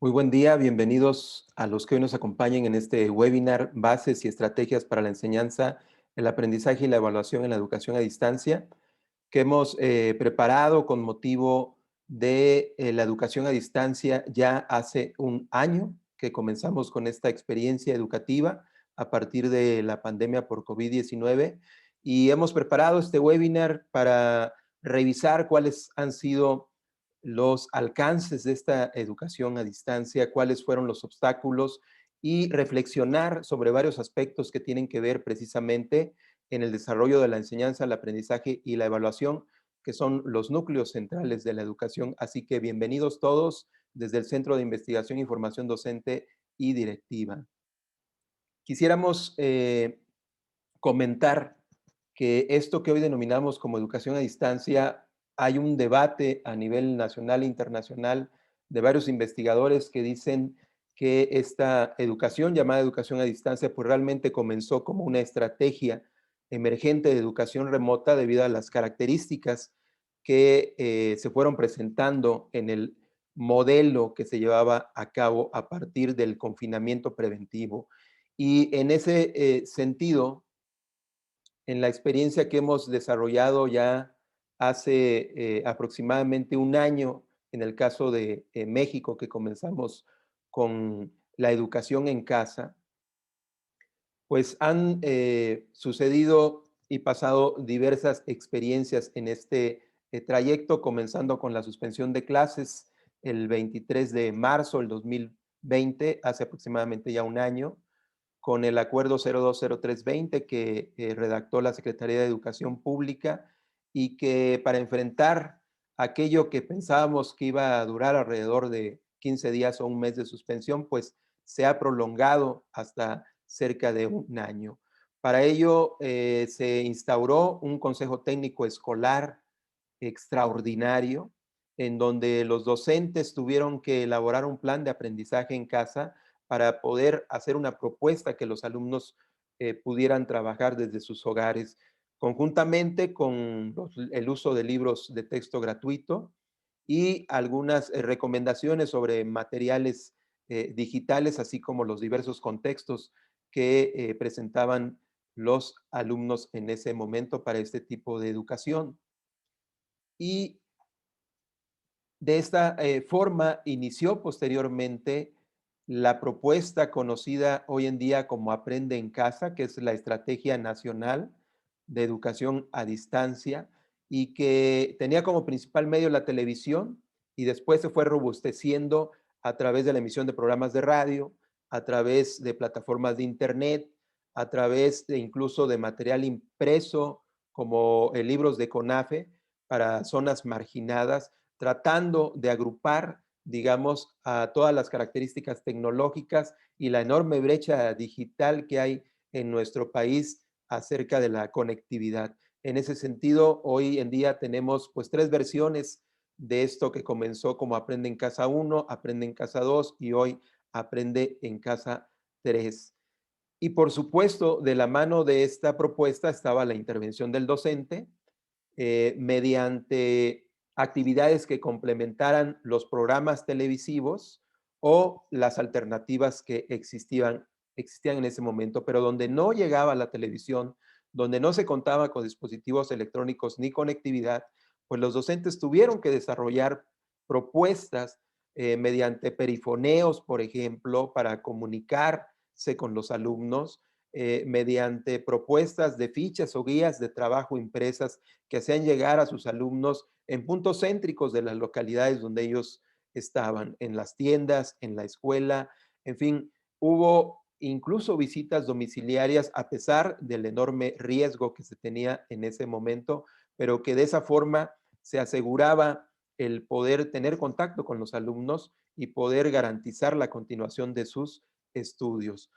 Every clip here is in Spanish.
Muy buen día, bienvenidos a los que hoy nos acompañen en este webinar Bases y Estrategias para la Enseñanza, el Aprendizaje y la Evaluación en la Educación a Distancia, que hemos preparado con motivo de la educación a distancia ya hace un año que comenzamos con esta experiencia educativa a partir de la pandemia por COVID-19 y hemos preparado este webinar para revisar cuáles han sido los alcances de esta educación a distancia, cuáles fueron los obstáculos y reflexionar sobre varios aspectos que tienen que ver precisamente en el desarrollo de la enseñanza, el aprendizaje y la evaluación, que son los núcleos centrales de la educación. Así que bienvenidos todos desde el Centro de Investigación y Formación Docente y Directiva. Quisiéramos comentar que esto que hoy denominamos como educación a distancia, hay un debate a nivel nacional e internacional de varios investigadores que dicen que esta educación llamada educación a distancia, pues realmente comenzó como una estrategia emergente de educación remota debido a las características que se fueron presentando en el modelo que se llevaba a cabo a partir del confinamiento preventivo. Y en ese sentido, en la experiencia que hemos desarrollado ya hace aproximadamente un año, en el caso de México, que comenzamos con la educación en casa, pues han sucedido y pasado diversas experiencias en este trayecto, comenzando con la suspensión de clases el 23 de marzo del 2020, hace aproximadamente ya un año, con el acuerdo 020320 que redactó la Secretaría de Educación Pública y que para enfrentar aquello que pensábamos que iba a durar alrededor de 15 días o un mes de suspensión, pues se ha prolongado hasta cerca de un año. Para ello se instauró un Consejo Técnico Escolar extraordinario, en donde los docentes tuvieron que elaborar un plan de aprendizaje en casa para poder hacer una propuesta que los alumnos pudieran trabajar desde sus hogares, conjuntamente con el uso de libros de texto gratuito y algunas recomendaciones sobre materiales digitales, así como los diversos contextos que presentaban los alumnos en ese momento para este tipo de educación. Y de esta forma inició posteriormente la propuesta conocida hoy en día como Aprende en Casa, que es la Estrategia Nacional de Educación a Distancia y que tenía como principal medio la televisión y después se fue robusteciendo a través de la emisión de programas de radio, a través de plataformas de internet, a través de incluso de material impreso como libros de CONAFE para zonas marginadas, tratando de agrupar, digamos, a todas las características tecnológicas y la enorme brecha digital que hay en nuestro país acerca de la conectividad. En ese sentido, hoy en día tenemos pues 3 versiones de esto que comenzó como Aprende en Casa 1, Aprende en Casa 2 y hoy Aprende en Casa 3. Y por supuesto, de la mano de esta propuesta estaba la intervención del docente, mediante actividades que complementaran los programas televisivos o las alternativas que existían en ese momento, pero donde no llegaba la televisión, donde no se contaba con dispositivos electrónicos ni conectividad, pues los docentes tuvieron que desarrollar propuestas mediante perifoneos, por ejemplo, para comunicarse con los alumnos, mediante propuestas de fichas o guías de trabajo impresas que hacían llegar a sus alumnos en puntos céntricos de las localidades donde ellos estaban, en las tiendas, en la escuela, en fin, hubo incluso visitas domiciliarias a pesar del enorme riesgo que se tenía en ese momento, pero que de esa forma se aseguraba el poder tener contacto con los alumnos y poder garantizar la continuación de sus estudios.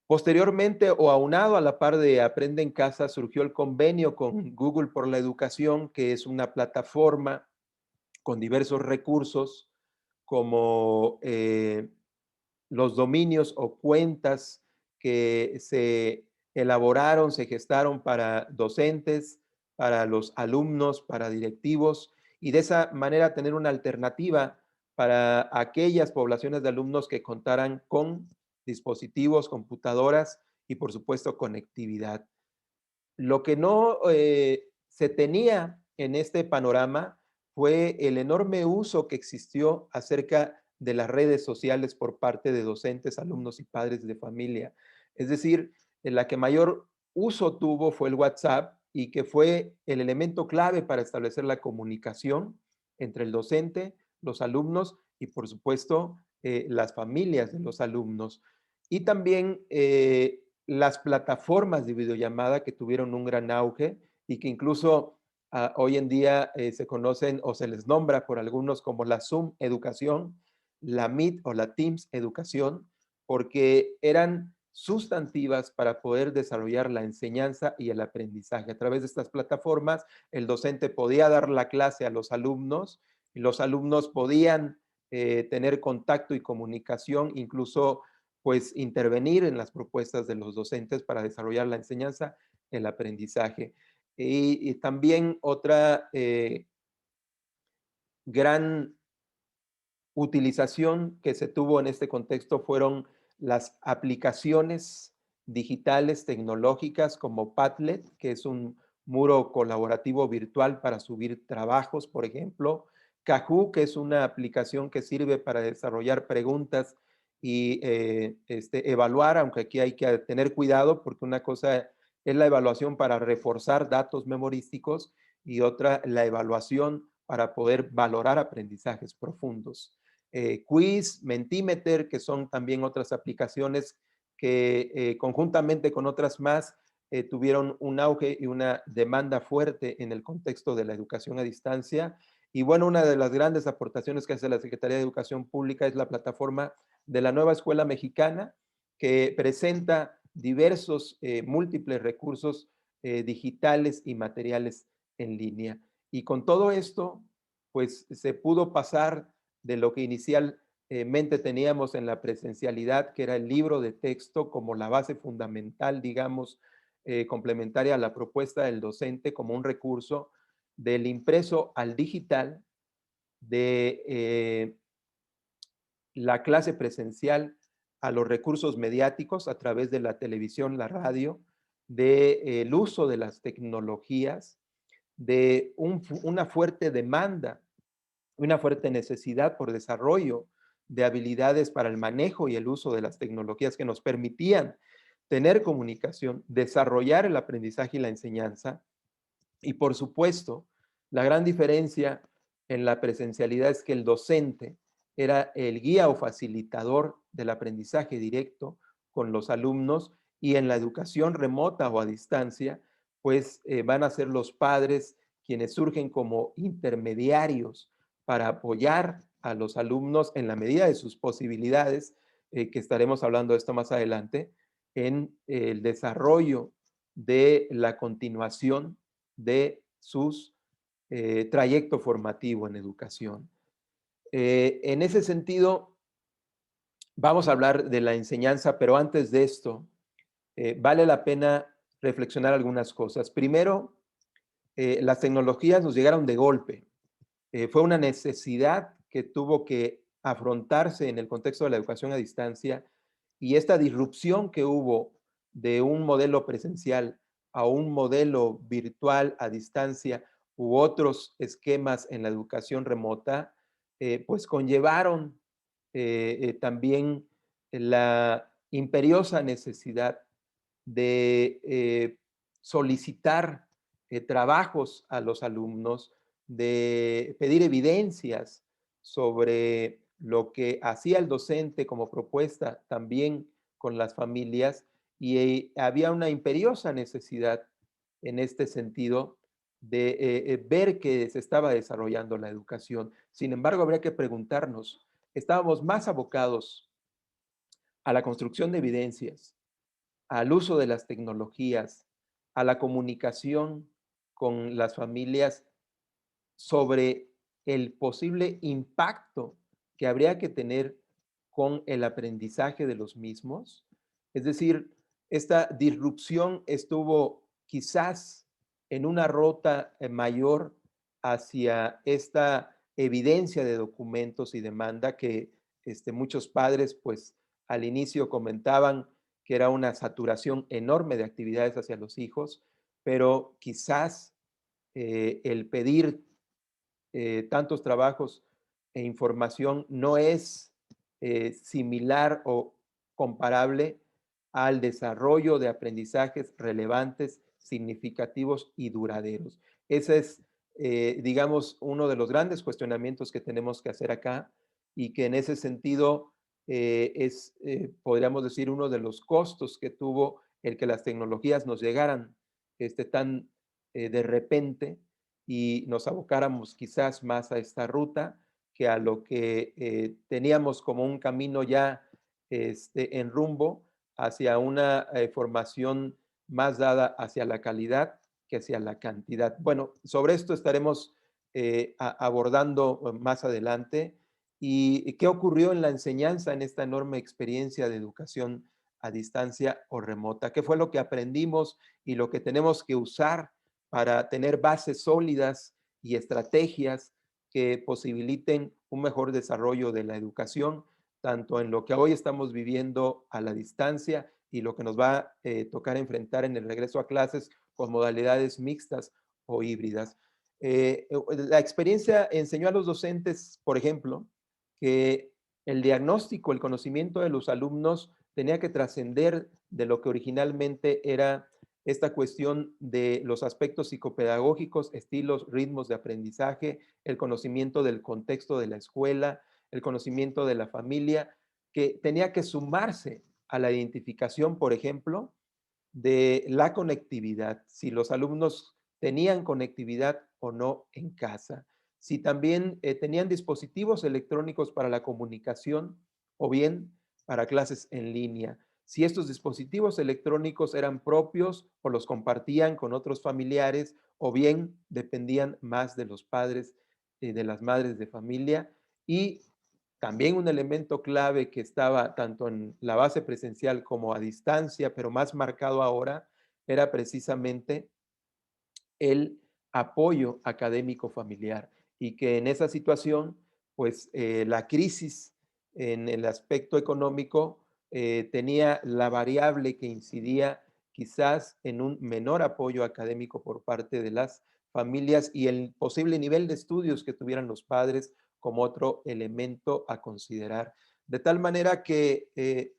Posteriormente, o aunado a la par de Aprende en Casa, surgió el convenio con Google por la Educación, que es una plataforma con diversos recursos como los dominios o cuentas que se elaboraron, se gestaron para docentes, para los alumnos, para directivos, y de esa manera tener una alternativa para aquellas poblaciones de alumnos que contaran con dispositivos, computadoras y, por supuesto, conectividad. Lo que no se tenía en este panorama fue el enorme uso que existió acerca de las redes sociales por parte de docentes, alumnos y padres de familia. Es decir, en la que mayor uso tuvo fue el WhatsApp y que fue el elemento clave para establecer la comunicación entre el docente, los alumnos y, por supuesto, las familias de los alumnos. Y también las plataformas de videollamada que tuvieron un gran auge y que incluso hoy en día se conocen o se les nombra por algunos como la Zoom Educación, la Meet o la Teams Educación, porque eran sustantivas para poder desarrollar la enseñanza y el aprendizaje. A través de estas plataformas, el docente podía dar la clase a los alumnos y los alumnos podían tener contacto y comunicación, incluso pues intervenir en las propuestas de los docentes para desarrollar la enseñanza, el aprendizaje. Y también otra gran utilización que se tuvo en este contexto fueron las aplicaciones digitales tecnológicas como Padlet, que es un muro colaborativo virtual para subir trabajos, por ejemplo. Kahoot, que es una aplicación que sirve para desarrollar preguntas y evaluar, aunque aquí hay que tener cuidado porque una cosa es la evaluación para reforzar datos memorísticos y otra la evaluación para poder valorar aprendizajes profundos. Quiz, Mentimeter, que son también otras aplicaciones que conjuntamente con otras más tuvieron un auge y una demanda fuerte en el contexto de la educación a distancia. Y bueno, una de las grandes aportaciones que hace la Secretaría de Educación Pública es la plataforma de la Nueva Escuela Mexicana, que presenta diversos, múltiples recursos digitales y materiales en línea. Y con todo esto, pues se pudo pasar de lo que inicialmente teníamos en la presencialidad, que era el libro de texto como la base fundamental, digamos, complementaria a la propuesta del docente como un recurso, del impreso al digital, de la clase presencial a los recursos mediáticos a través de la televisión, la radio, del uso de las tecnologías, de una fuerte demanda, una fuerte necesidad por desarrollo de habilidades para el manejo y el uso de las tecnologías que nos permitían tener comunicación, desarrollar el aprendizaje y la enseñanza. Y por supuesto, la gran diferencia en la presencialidad es que el docente era el guía o facilitador del aprendizaje directo con los alumnos y en la educación remota o a distancia, pues van a ser los padres quienes surgen como intermediarios para apoyar a los alumnos en la medida de sus posibilidades, que estaremos hablando de esto más adelante, en el desarrollo de la continuación de sus trayecto formativo en educación. En ese sentido, vamos a hablar de la enseñanza, pero antes de esto, vale la pena reflexionar algunas cosas. Primero, las tecnologías nos llegaron de golpe. Fue una necesidad que tuvo que afrontarse en el contexto de la educación a distancia y esta disrupción que hubo de un modelo presencial a un modelo virtual a distancia u otros esquemas en la educación remota, pues conllevaron también la imperiosa necesidad de solicitar trabajos a los alumnos, de pedir evidencias sobre lo que hacía el docente como propuesta también con las familias y había una imperiosa necesidad en este sentido de ver que se estaba desarrollando la educación. Sin embargo, habría que preguntarnos, ¿estábamos más abocados a la construcción de evidencias, al uso de las tecnologías, a la comunicación con las familias sobre el posible impacto que habría que tener con el aprendizaje de los mismos? Es decir, esta disrupción estuvo quizás en una ruta mayor hacia esta evidencia de documentos y demanda que muchos padres, pues al inicio comentaban que era una saturación enorme de actividades hacia los hijos, pero quizás el pedir tantos trabajos e información no es similar o comparable al desarrollo de aprendizajes relevantes, significativos y duraderos. Ese es, digamos, uno de los grandes cuestionamientos que tenemos que hacer acá y que en ese sentido es, podríamos decir, uno de los costos que tuvo el que las tecnologías nos llegaran tan de repente y nos abocáramos quizás más a esta ruta que a lo que teníamos como un camino ya en rumbo hacia una formación más dada hacia la calidad que hacia la cantidad. Bueno, sobre esto estaremos abordando más adelante. ¿Y qué ocurrió en la enseñanza en esta enorme experiencia de educación a distancia o remota? ¿Qué fue lo que aprendimos y lo que tenemos que usar para tener bases sólidas y estrategias que posibiliten un mejor desarrollo de la educación, tanto en lo que hoy estamos viviendo a la distancia y lo que nos va a tocar enfrentar en el regreso a clases con modalidades mixtas o híbridas? La experiencia enseñó a los docentes, por ejemplo, que el diagnóstico, el conocimiento de los alumnos tenía que trascender de lo que originalmente era esta cuestión de los aspectos psicopedagógicos, estilos, ritmos de aprendizaje, el conocimiento del contexto de la escuela, el conocimiento de la familia, que tenía que sumarse a la identificación, por ejemplo, de la conectividad, si los alumnos tenían conectividad o no en casa, si también tenían dispositivos electrónicos para la comunicación o bien para clases en línea, si estos dispositivos electrónicos eran propios o los compartían con otros familiares o bien dependían más de los padres, de las madres de familia. Y también un elemento clave que estaba tanto en la base presencial como a distancia, pero más marcado ahora, era precisamente el apoyo académico familiar y que en esa situación, pues la crisis en el aspecto económico tenía la variable que incidía quizás en un menor apoyo académico por parte de las familias y el posible nivel de estudios que tuvieran los padres como otro elemento a considerar. De tal manera que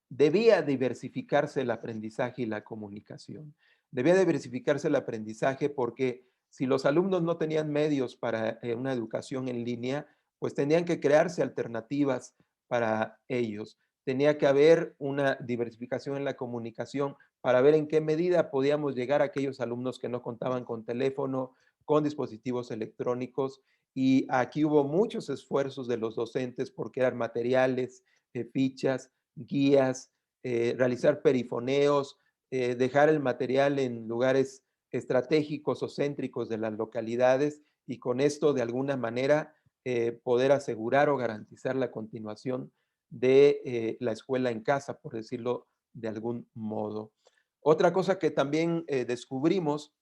debía diversificarse el aprendizaje y la comunicación. Debía diversificarse el aprendizaje porque si los alumnos no tenían medios para una educación en línea, pues tenían que crearse alternativas para ellos. Tenía que haber una diversificación en la comunicación para ver en qué medida podíamos llegar a aquellos alumnos que no contaban con teléfono, con dispositivos electrónicos. Y aquí hubo muchos esfuerzos de los docentes porque eran materiales, fichas, guías, realizar perifoneos, dejar el material en lugares estratégicos o céntricos de las localidades y con esto de alguna manera poder asegurar o garantizar la continuación de la escuela en casa, por decirlo de algún modo. Otra cosa que también descubrimos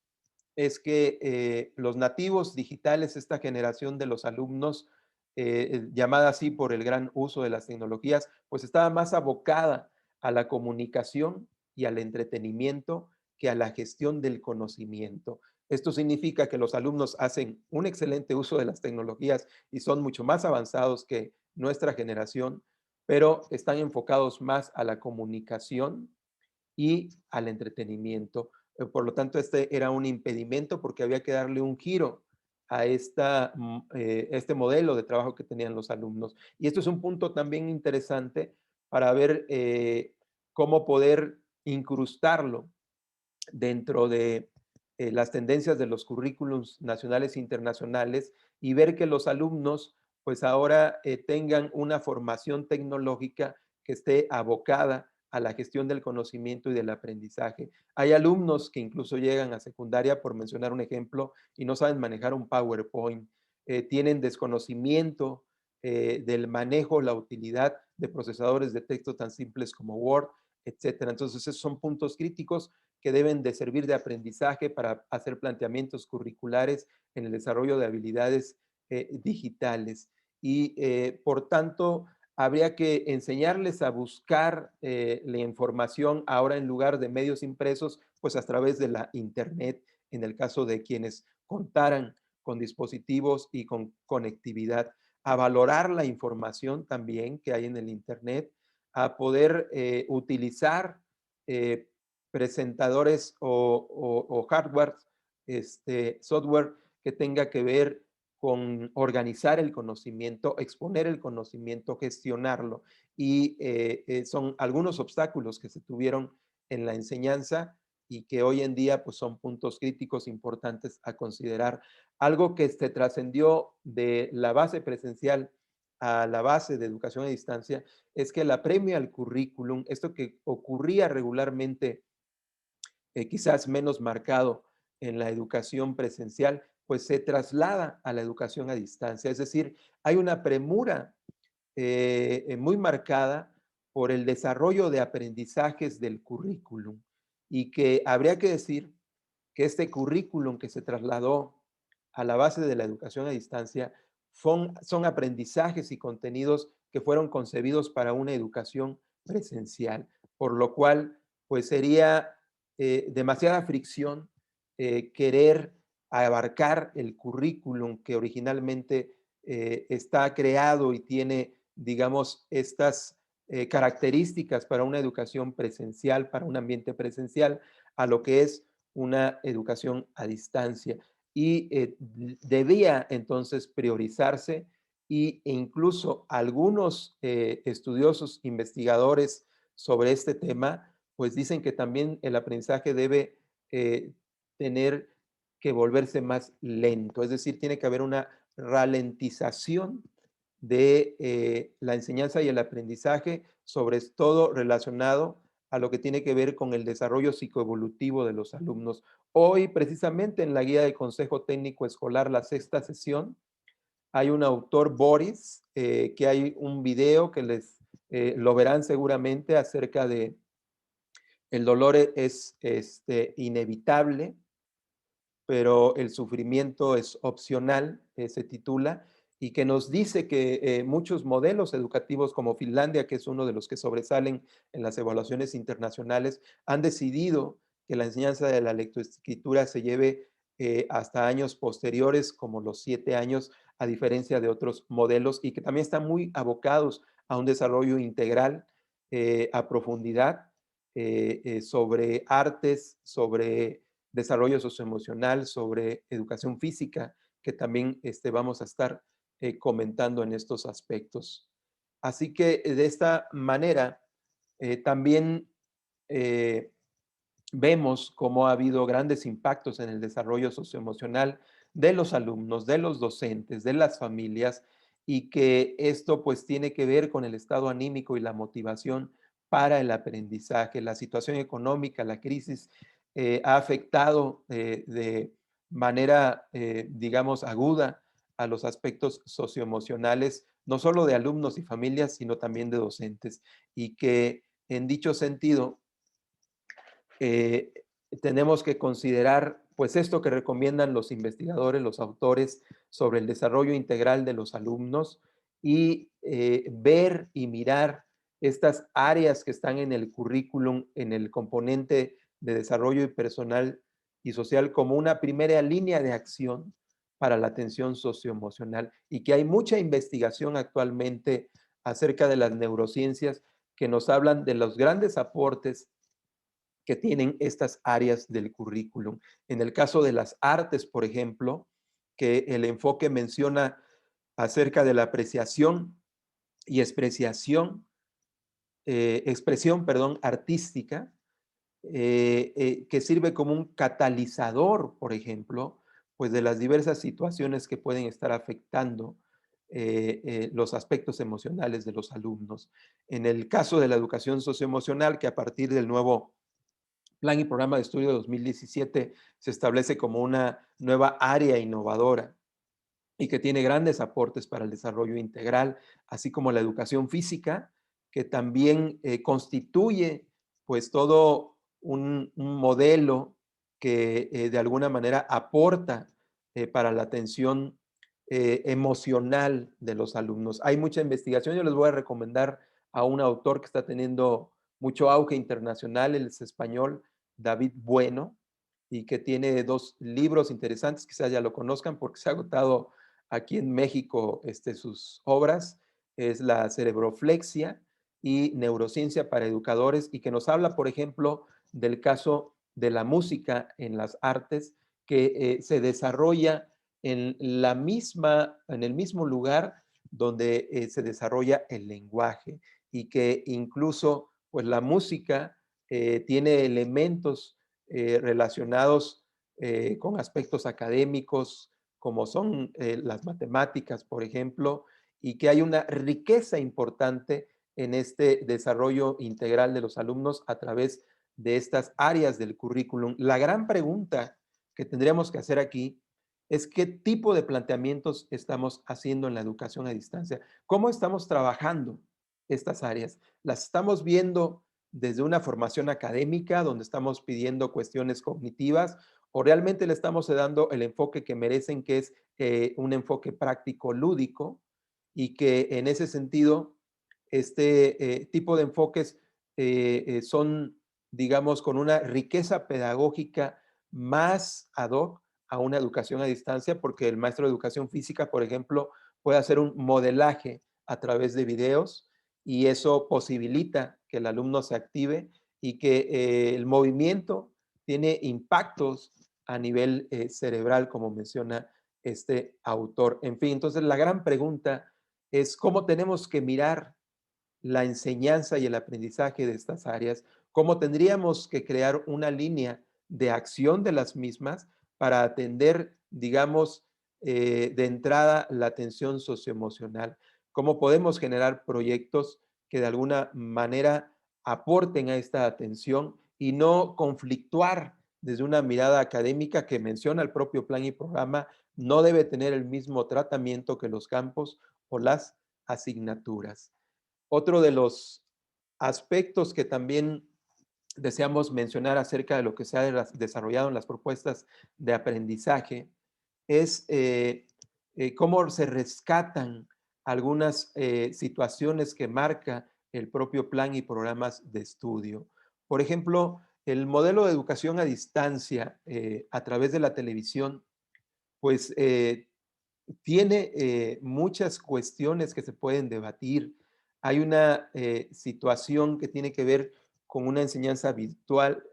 es que los nativos digitales, esta generación de los alumnos, llamada así por el gran uso de las tecnologías, pues estaba más abocada a la comunicación y al entretenimiento que a la gestión del conocimiento. Esto significa que los alumnos hacen un excelente uso de las tecnologías y son mucho más avanzados que nuestra generación, pero están enfocados más a la comunicación y al entretenimiento. Por lo tanto, este era un impedimento porque había que darle un giro a este modelo de trabajo que tenían los alumnos. Y esto es un punto también interesante para ver cómo poder incrustarlo dentro de las tendencias de los currículums nacionales e internacionales y ver que los alumnos pues ahora tengan una formación tecnológica que esté abocada a la gestión del conocimiento y del aprendizaje. Hay alumnos que incluso llegan a secundaria, por mencionar un ejemplo, y no saben manejar un PowerPoint, tienen desconocimiento del manejo, la utilidad de procesadores de texto tan simples como Word, etcétera. Entonces, esos son puntos críticos que deben de servir de aprendizaje para hacer planteamientos curriculares en el desarrollo de habilidades digitales. Y por tanto, habría que enseñarles a buscar la información ahora en lugar de medios impresos, pues a través de la Internet, en el caso de quienes contaran con dispositivos y con conectividad, a valorar la información también que hay en el Internet, a poder utilizar eh, presentadores o hardware, software que tenga que ver con organizar el conocimiento, exponer el conocimiento, gestionarlo. Y son algunos obstáculos que se tuvieron en la enseñanza y que hoy en día pues, son puntos críticos importantes a considerar. Algo que se trascendió de la base presencial a la base de educación a distancia es que la premia al currículum, esto que ocurría regularmente, quizás menos marcado en la educación presencial, pues se traslada a la educación a distancia. Es decir, hay una premura muy marcada por el desarrollo de aprendizajes del currículum y que habría que decir que este currículum que se trasladó a la base de la educación a distancia son aprendizajes y contenidos que fueron concebidos para una educación presencial, por lo cual pues sería demasiada fricción querer abarcar el currículum que originalmente está creado y tiene, digamos, estas características para una educación presencial, para un ambiente presencial, a lo que es una educación a distancia. Y debía entonces priorizarse e incluso algunos estudiosos, investigadores sobre este tema, pues dicen que también el aprendizaje debe tener que volverse más lento, es decir, tiene que haber una ralentización de la enseñanza y el aprendizaje, sobre todo relacionado a lo que tiene que ver con el desarrollo psicoevolutivo de los alumnos. Hoy, precisamente en la guía del Consejo Técnico Escolar, la sexta sesión, hay un autor, Boris, que hay un video que les lo verán seguramente acerca de el dolor es inevitable, pero el sufrimiento es opcional, se titula, y que nos dice que muchos modelos educativos como Finlandia, que es uno de los que sobresalen en las evaluaciones internacionales, han decidido que la enseñanza de la lectoescritura se lleve hasta años posteriores, como los 7 años, a diferencia de otros modelos, y que también están muy abocados a un desarrollo integral a profundidad sobre artes, sobre desarrollo socioemocional, sobre educación física, que también vamos a estar comentando en estos aspectos. Así que de esta manera también vemos cómo ha habido grandes impactos en el desarrollo socioemocional de los alumnos, de los docentes, de las familias, y que esto pues tiene que ver con el estado anímico y la motivación para el aprendizaje. La situación económica, la crisis, ha afectado de manera, digamos, aguda a los aspectos socioemocionales, no solo de alumnos y familias, sino también de docentes, y que en dicho sentido, eh, tenemos que considerar pues esto que recomiendan los investigadores, los autores sobre el desarrollo integral de los alumnos y ver y mirar estas áreas que están en el currículum, en el componente de desarrollo personal y social como una primera línea de acción para la atención socioemocional y que hay mucha investigación actualmente acerca de las neurociencias que nos hablan de los grandes aportes que tienen estas áreas del currículum. En el caso de las artes, por ejemplo, que el enfoque menciona acerca de la apreciación y expresión, perdón, artística, que sirve como un catalizador, por ejemplo, pues de las diversas situaciones que pueden estar afectando los aspectos emocionales de los alumnos. En el caso de la educación socioemocional, que a partir del nuevo Plan y Programa de Estudio de 2017 se establece como una nueva área innovadora y que tiene grandes aportes para el desarrollo integral, así como la educación física, que también constituye pues todo un modelo que de alguna manera aporta para la atención emocional de los alumnos. Hay mucha investigación, yo les voy a recomendar a un autor que está teniendo mucho auge internacional, él es español, David Bueno, y que tiene dos libros interesantes, quizás ya lo conozcan porque se ha agotado aquí en México sus obras, es La cerebroflexia y Neurociencia para Educadores, y que nos habla, por ejemplo, del caso de la música en las artes, que se desarrolla en el mismo lugar donde se desarrolla el lenguaje, y que incluso pues la música tiene elementos relacionados con aspectos académicos, como son las matemáticas, por ejemplo, y que hay una riqueza importante en este desarrollo integral de los alumnos a través de estas áreas del currículum. La gran pregunta que tendríamos que hacer aquí es qué tipo de planteamientos estamos haciendo en la educación a distancia, cómo estamos trabajando estas áreas. Las estamos viendo desde una formación académica, donde estamos pidiendo cuestiones cognitivas, o realmente le estamos dando el enfoque que merecen, que es un enfoque práctico lúdico, y que en ese sentido, tipo de enfoques son, digamos, con una riqueza pedagógica más ad hoc a una educación a distancia, porque el maestro de educación física, por ejemplo, puede hacer un modelaje a través de videos, y eso posibilita que el alumno se active y que el movimiento tiene impactos a nivel cerebral, como menciona este autor. En fin, entonces la gran pregunta es cómo tenemos que mirar la enseñanza y el aprendizaje de estas áreas, cómo tendríamos que crear una línea de acción de las mismas para atender, digamos, de entrada la atención socioemocional, cómo podemos generar proyectos que de alguna manera aporten a esta atención y no conflictuar desde una mirada académica que menciona el propio plan y programa, no debe tener el mismo tratamiento que los campos o las asignaturas. Otro de los aspectos que también deseamos mencionar acerca de lo que se ha desarrollado en las propuestas de aprendizaje es cómo se rescatan algunas situaciones que marca el propio plan y programas de estudio. Por ejemplo, el modelo de educación a distancia a través de la televisión, pues tiene muchas cuestiones que se pueden debatir. Hay una situación que tiene que ver con una enseñanza virtual,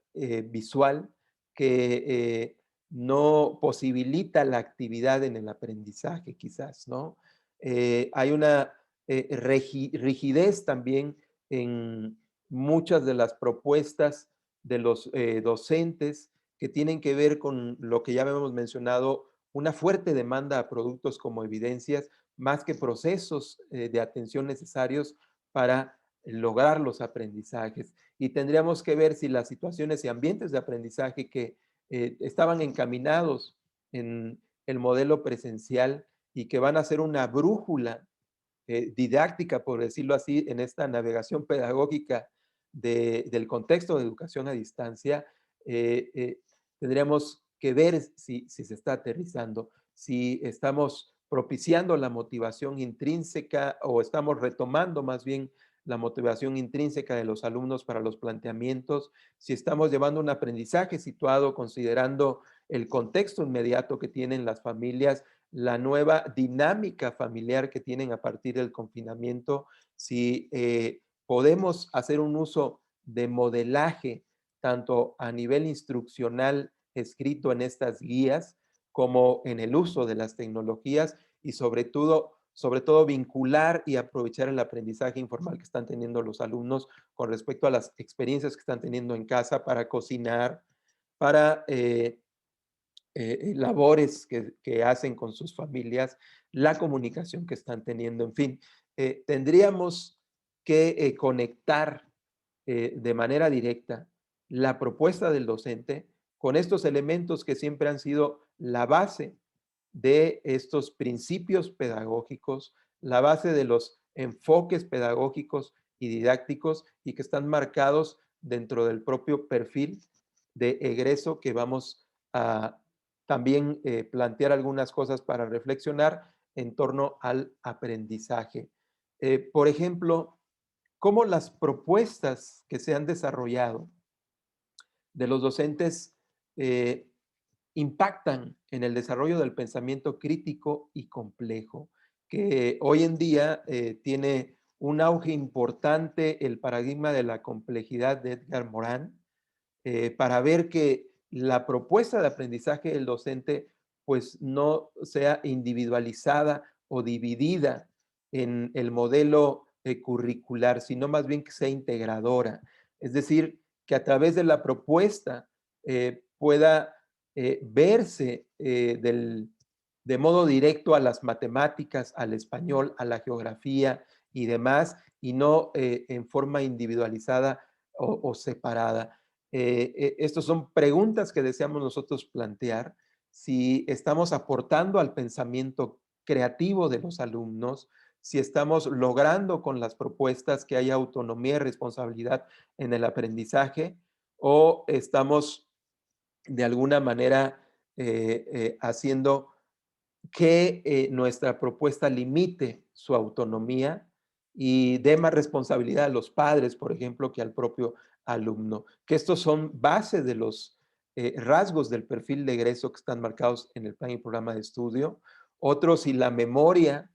visual, que no posibilita la actividad en el aprendizaje, quizás, ¿no? Hay una rigidez también en muchas de las propuestas de los docentes que tienen que ver con lo que ya hemos mencionado, una fuerte demanda a productos como evidencias, más que procesos de atención necesarios para lograr los aprendizajes. Y tendríamos que ver si las situaciones y ambientes de aprendizaje que estaban encaminados en el modelo presencial y que van a ser una brújula didáctica, por decirlo así, en esta navegación pedagógica del contexto de educación a distancia, tendríamos que ver si se está aterrizando, si estamos propiciando la motivación intrínseca o estamos retomando más bien la motivación intrínseca de los alumnos para los planteamientos, si estamos llevando un aprendizaje situado considerando el contexto inmediato que tienen las familias, la nueva dinámica familiar que tienen a partir del confinamiento, si podemos hacer un uso de modelaje tanto a nivel instruccional escrito en estas guías como en el uso de las tecnologías, y sobre todo vincular y aprovechar el aprendizaje informal que están teniendo los alumnos con respecto a las experiencias que están teniendo en casa para cocinar, para labores que hacen con sus familias, la comunicación que están teniendo, en fin, tendríamos que conectar de manera directa la propuesta del docente con estos elementos que siempre han sido la base de estos principios pedagógicos, la base de los enfoques pedagógicos y didácticos, y que están marcados dentro del propio perfil de egreso que vamos a también plantear algunas cosas para reflexionar en torno al aprendizaje. Por ejemplo, cómo las propuestas que se han desarrollado de los docentes eh, impactan en el desarrollo del pensamiento crítico y complejo, que hoy en día tiene un auge importante el paradigma de la complejidad de Edgar Morin, para ver que la propuesta de aprendizaje del docente pues no sea individualizada o dividida en el modelo curricular, sino más bien que sea integradora. Es decir, que a través de la propuesta pueda verse de modo directo a las matemáticas, al español, a la geografía y demás, y no en forma individualizada o separada. Estas son preguntas que deseamos nosotros plantear, si estamos aportando al pensamiento creativo de los alumnos, si estamos logrando con las propuestas que haya autonomía y responsabilidad en el aprendizaje, o estamos de alguna manera haciendo que nuestra propuesta limite su autonomía y dé más responsabilidad a los padres, por ejemplo, que al propio alumno. Que estos son base de los rasgos del perfil de egreso que están marcados en el plan y programa de estudio. Otros, si la memoria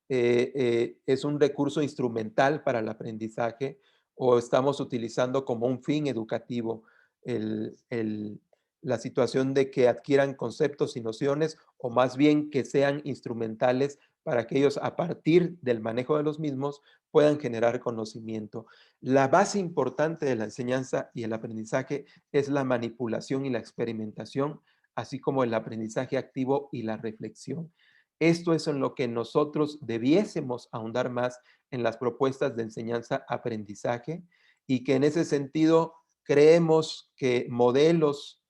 es un recurso instrumental para el aprendizaje o estamos utilizando como un fin educativo el, el, la situación de que adquieran conceptos y nociones o más bien que sean instrumentales para que ellos a partir del manejo de los mismos puedan generar conocimiento. La base importante de la enseñanza y el aprendizaje es la manipulación y la experimentación, así como el aprendizaje activo y la reflexión. Esto es en lo que nosotros debiésemos ahondar más en las propuestas de enseñanza-aprendizaje y que en ese sentido creemos que modelos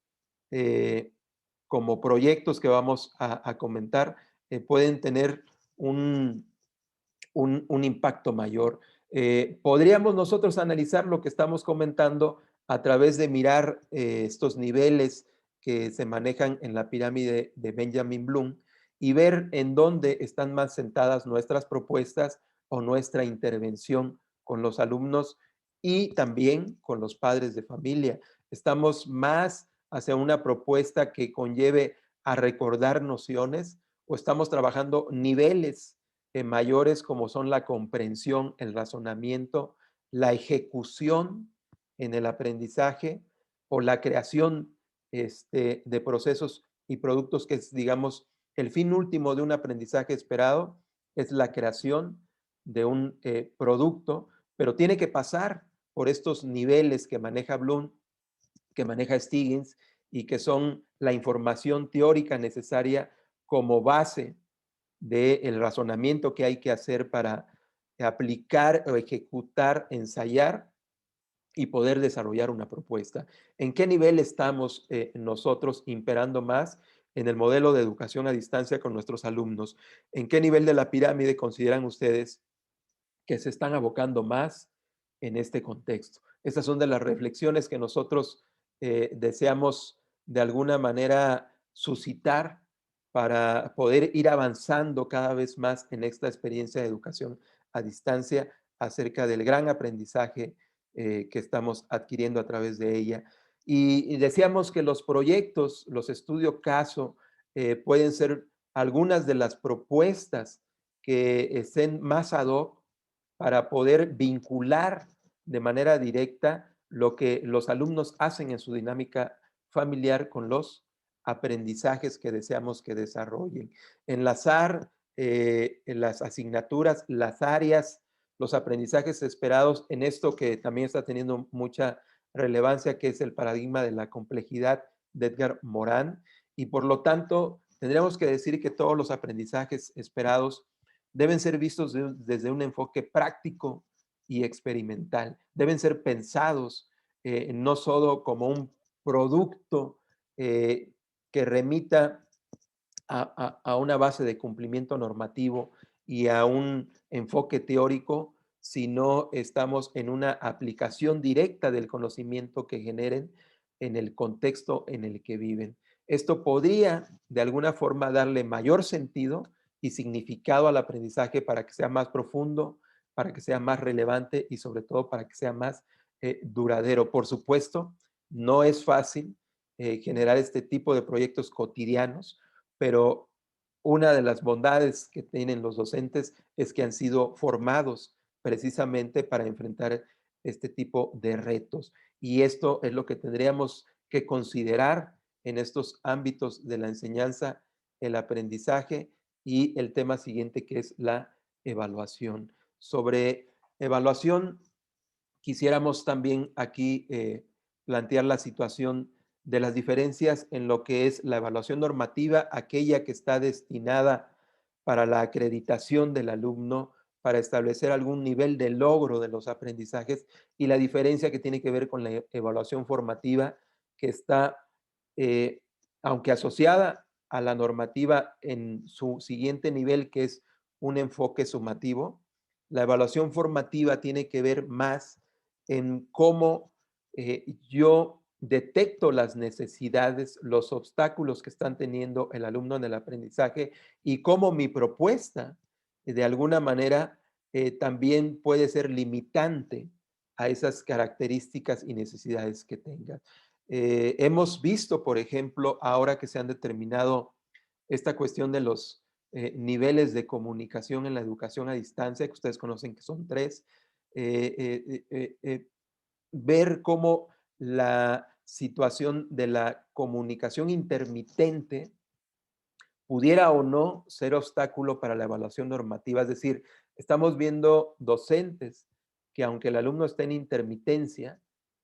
eh, como proyectos que vamos a comentar pueden tener un impacto mayor. Podríamos nosotros analizar lo que estamos comentando a través de mirar estos niveles que se manejan en la pirámide de Benjamin Bloom y ver en dónde están más sentadas nuestras propuestas o nuestra intervención con los alumnos y también con los padres de familia. Estamos más hacia una propuesta que conlleve a recordar nociones o estamos trabajando niveles mayores como son la comprensión, el razonamiento, la ejecución en el aprendizaje o la creación de procesos y productos que es, digamos, el fin último de un aprendizaje esperado es la creación de un producto, pero tiene que pasar por estos niveles que maneja Bloom, que maneja Stiggins y que son la información teórica necesaria como base del razonamiento que hay que hacer para aplicar o ejecutar, ensayar y poder desarrollar una propuesta. ¿En qué nivel estamos nosotros imperando más en el modelo de educación a distancia con nuestros alumnos? ¿En qué nivel de la pirámide consideran ustedes que se están abocando más en este contexto? Estas son de las reflexiones que nosotros deseamos de alguna manera suscitar para poder ir avanzando cada vez más en esta experiencia de educación a distancia acerca del gran aprendizaje que estamos adquiriendo a través de ella. Y decíamos que los proyectos, los estudios caso, pueden ser algunas de las propuestas que estén más ad hoc para poder vincular de manera directa lo que los alumnos hacen en su dinámica familiar con los aprendizajes que deseamos que desarrollen. Enlazar en las asignaturas, las áreas, los aprendizajes esperados en esto que también está teniendo mucha relevancia, que es el paradigma de la complejidad de Edgar Morin. Y por lo tanto, tendríamos que decir que todos los aprendizajes esperados deben ser vistos desde un enfoque práctico y experimental. Deben ser pensados no solo como un producto que remita a una base de cumplimiento normativo y a un enfoque teórico, sino estamos en una aplicación directa del conocimiento que generen en el contexto en el que viven. Esto podría de alguna forma darle mayor sentido y significado al aprendizaje para que sea más profundo, para que sea más relevante y sobre todo para que sea más duradero. Por supuesto, no es fácil generar este tipo de proyectos cotidianos, pero una de las bondades que tienen los docentes es que han sido formados precisamente para enfrentar este tipo de retos. Y esto es lo que tendríamos que considerar en estos ámbitos de la enseñanza, el aprendizaje y el tema siguiente que es la evaluación. Sobre evaluación, quisiéramos también aquí plantear la situación de las diferencias en lo que es la evaluación normativa, aquella que está destinada para la acreditación del alumno, para establecer algún nivel de logro de los aprendizajes, y la diferencia que tiene que ver con la evaluación formativa, que está, eh, aunque asociada a la normativa en su siguiente nivel, que es un enfoque sumativo, la evaluación formativa tiene que ver más en cómo yo detecto las necesidades, los obstáculos que están teniendo el alumno en el aprendizaje y cómo mi propuesta, de alguna manera, también puede ser limitante a esas características y necesidades que tenga. Hemos visto, por ejemplo, ahora que se han determinado esta cuestión de los niveles de comunicación en la educación a distancia, que ustedes conocen que son tres, eh, eh, eh, eh, ver cómo la situación de la comunicación intermitente pudiera o no ser obstáculo para la evaluación normativa. Es decir, estamos viendo docentes que aunque el alumno esté en intermitencia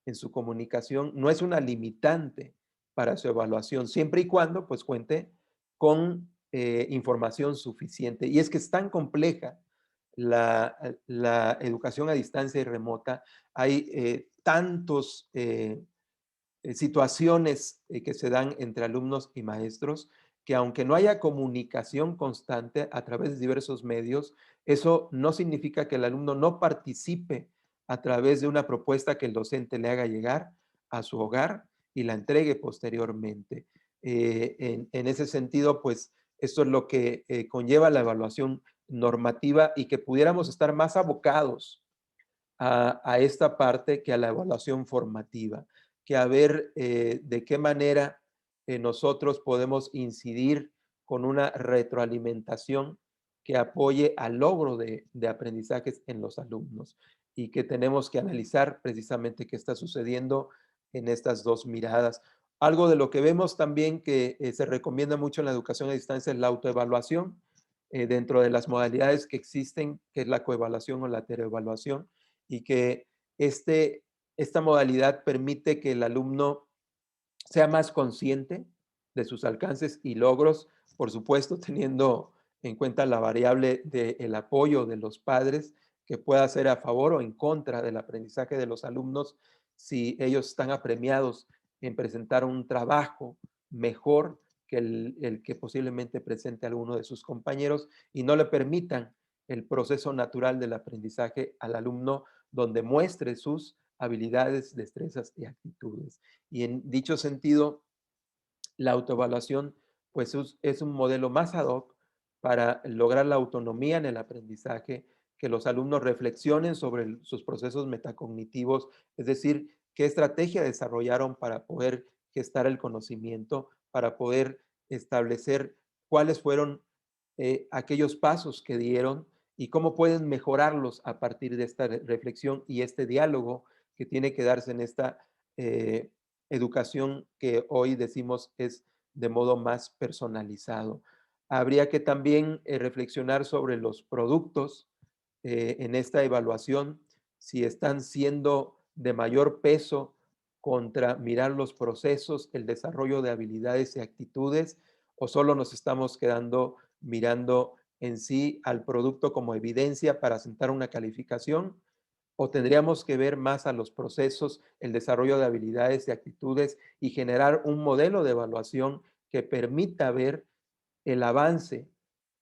en su comunicación, no es una limitante para su evaluación, siempre y cuando pues cuente con información suficiente. Y es que es tan compleja la educación a distancia y remota, hay tantos situaciones que se dan entre alumnos y maestros, que aunque no haya comunicación constante a través de diversos medios, eso no significa que el alumno no participe a través de una propuesta que el docente le haga llegar a su hogar y la entregue posteriormente. En ese sentido, pues esto es lo que conlleva la evaluación normativa y que pudiéramos estar más abocados a esta parte que a la evaluación formativa, que a ver de qué manera nosotros podemos incidir con una retroalimentación que apoye al logro de aprendizajes en los alumnos y que tenemos que analizar precisamente qué está sucediendo en estas dos miradas. Algo de lo que vemos también que se recomienda mucho en la educación a distancia es la autoevaluación, dentro de las modalidades que existen, que es la coevaluación o la heteroevaluación, y que esta modalidad permite que el alumno sea más consciente de sus alcances y logros, por supuesto, teniendo en cuenta la variable del apoyo de los padres, que pueda ser a favor o en contra del aprendizaje de los alumnos si ellos están apremiados en presentar un trabajo mejor que el que posiblemente presente alguno de sus compañeros y no le permitan el proceso natural del aprendizaje al alumno donde muestre sus habilidades, destrezas y actitudes. Y en dicho sentido, la autoevaluación pues es un modelo más ad hoc para lograr la autonomía en el aprendizaje, que los alumnos reflexionen sobre sus procesos metacognitivos, es decir, qué estrategia desarrollaron para poder gestar el conocimiento, para poder establecer cuáles fueron aquellos pasos que dieron y cómo pueden mejorarlos a partir de esta reflexión y este diálogo que tiene que darse en esta educación que hoy decimos es de modo más personalizado. Habría que también reflexionar sobre los productos en esta evaluación, si están siendo de mayor peso contra mirar los procesos, el desarrollo de habilidades y actitudes, o solo nos estamos quedando mirando en sí al producto como evidencia para sentar una calificación, o tendríamos que ver más a los procesos, el desarrollo de habilidades y actitudes y generar un modelo de evaluación que permita ver el avance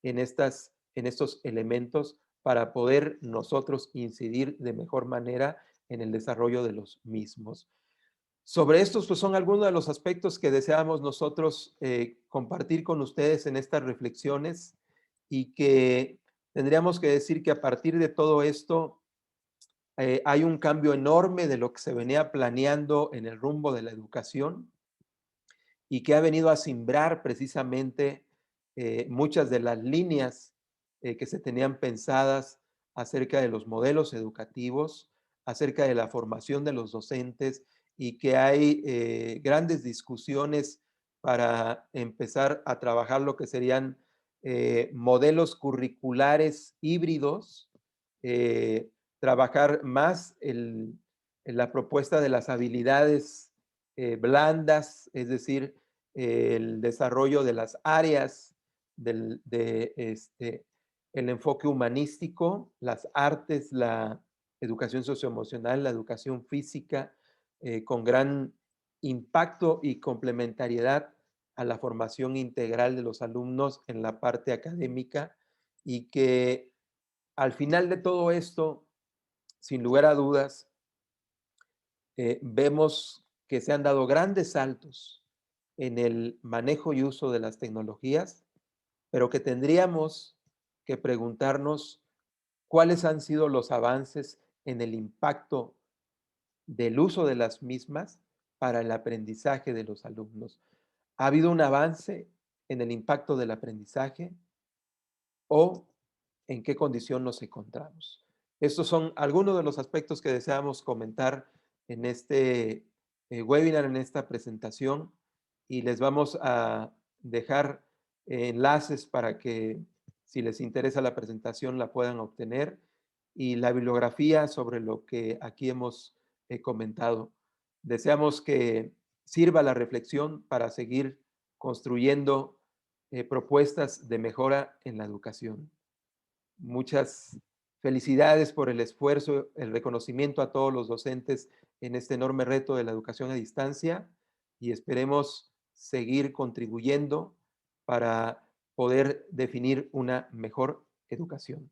en estos elementos para poder nosotros incidir de mejor manera en el desarrollo de los mismos. Sobre estos, pues son algunos de los aspectos que deseamos nosotros compartir con ustedes en estas reflexiones y que tendríamos que decir que a partir de todo esto hay un cambio enorme de lo que se venía planeando en el rumbo de la educación y que ha venido a simbrar precisamente muchas de las líneas que se tenían pensadas acerca de los modelos educativos, acerca de la formación de los docentes y que hay grandes discusiones para empezar a trabajar lo que serían modelos curriculares híbridos, eh, trabajar más en la propuesta de las habilidades blandas, es decir, el desarrollo de las áreas el enfoque humanístico, las artes, la educación socioemocional, la educación física, con gran impacto y complementariedad a la formación integral de los alumnos en la parte académica y que al final de todo esto, sin lugar a dudas, vemos que se han dado grandes saltos en el manejo y uso de las tecnologías, pero que tendríamos que preguntarnos cuáles han sido los avances en el impacto del uso de las mismas para el aprendizaje de los alumnos. ¿Ha habido un avance en el impacto del aprendizaje o en qué condición nos encontramos? Estos son algunos de los aspectos que deseamos comentar en este webinar, en esta presentación, y les vamos a dejar enlaces para que si les interesa la presentación la puedan obtener y la bibliografía sobre lo que aquí hemos comentado. Deseamos que sirva la reflexión para seguir construyendo propuestas de mejora en la educación. Muchas felicidades por el esfuerzo, el reconocimiento a todos los docentes en este enorme reto de la educación a distancia y esperemos seguir contribuyendo para poder definir una mejor educación.